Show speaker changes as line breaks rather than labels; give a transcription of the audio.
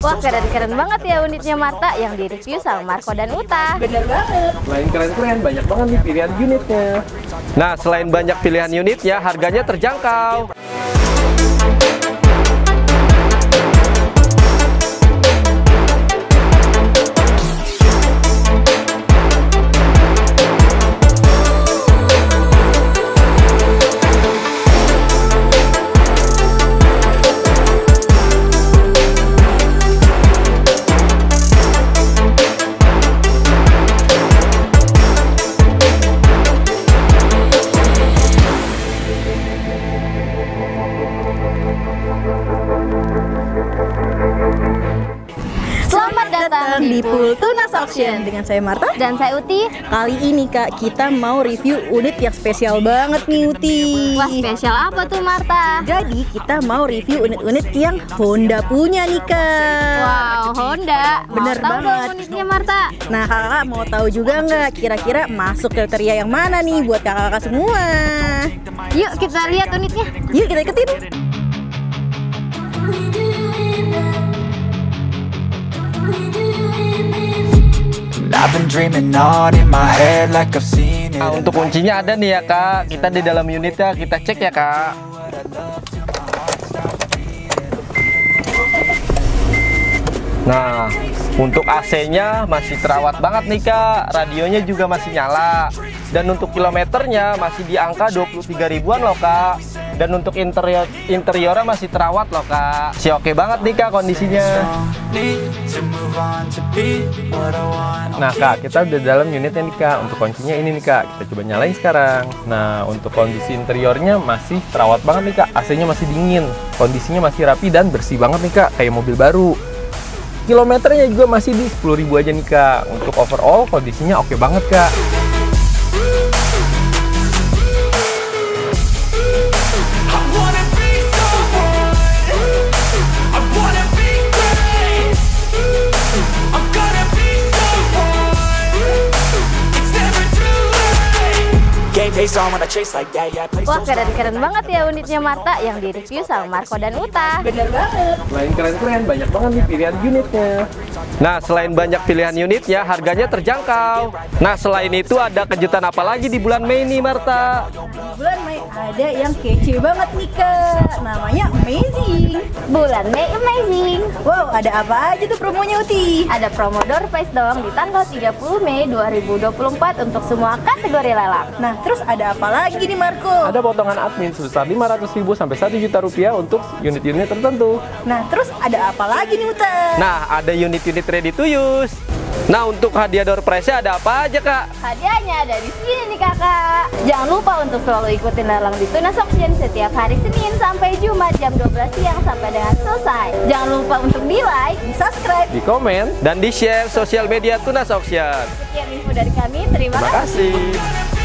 Wah, keren-keren banget ya unitnya Marta yang direview sama Marco dan Uta.
Bener banget.
Selain keren-keren, banyak banget nih pilihan unitnya. Nah, selain banyak pilihan unitnya, harganya terjangkau.
Di Pool Tunas Auction dengan saya Marta
Dan saya Uti.
Kali ini Kak, kita mau review unit yang spesial banget nih Uti.
Wah, spesial apa tuh Marta?
Jadi kita mau review unit-unit yang Honda punya nih Kak.
Wow, Honda.
Bener
Mau tahu
banget.
dong unitnya Marta?
Nah kakak mau tahu juga nggak kira-kira masuk kriteria yang mana nih buat kakak-kakak semua?
Yuk kita lihat unitnya.
Yuk kita ikutin.
I've been dreaming on in my head like I've seen it.
Nah, untuk kuncinya ada nih ya Kak. Kita di dalam unitnya, kita cek ya Kak. Nah, untuk AC-nya masih terawat banget nih Kak. Radionya juga masih nyala. Dan untuk kilometernya masih di angka 23 ribuan loh Kak. Dan untuk interiornya masih terawat loh Kak. Si oke banget nih Kak kondisinya. Nah Kak, kita udah dalam unitnya nih Kak. Untuk kuncinya ini nih Kak, kita coba nyalain sekarang. Nah, untuk kondisi interiornya masih terawat banget nih Kak. AC-nya masih dingin, kondisinya masih rapi dan bersih banget nih Kak, kayak mobil baru. Kilometernya juga masih di 10.000 aja nih Kak. Untuk overall kondisinya oke banget Kak.
Wah, keren-keren banget ya unitnya Marta yang direview sama Marco dan Uta.
Bener banget.
Selain keren-keren, banyak banget nih pilihan unitnya. Nah, selain banyak pilihan unitnya, harganya terjangkau. Nah, selain itu ada kejutan apa lagi di bulan Mei nih Marta?
Bulan Mei ada yang kece banget nih Kak. Namanya Amazing.
Bulan Mei Amazing.
Wow, ada apa aja tuh promonya Uti?
Ada promo door prize dong di tanggal 30 Mei 2024 untuk semua kategori lelang.
Nah terus ada apa lagi nih Marco?
Ada potongan admin sebesar 500.000 sampai 1 juta rupiah untuk unit-unit tertentu.
Nah terus ada apa lagi nih Uta?
Nah, ada unit-unit ready to use. Nah, untuk hadiah door prize-nya ada apa aja Kak?
Hadiahnya ada di sini nih kakak. Jangan lupa untuk selalu ikutin lelang di Tunas Auction setiap hari Senin sampai Jumat jam 12 siang sampai dengan selesai. Jangan lupa untuk di like, di subscribe,
Di komen dan di share sosial media Tunas Auction.
sekian info dari kami. Terima
Terima
kasih.
kasih.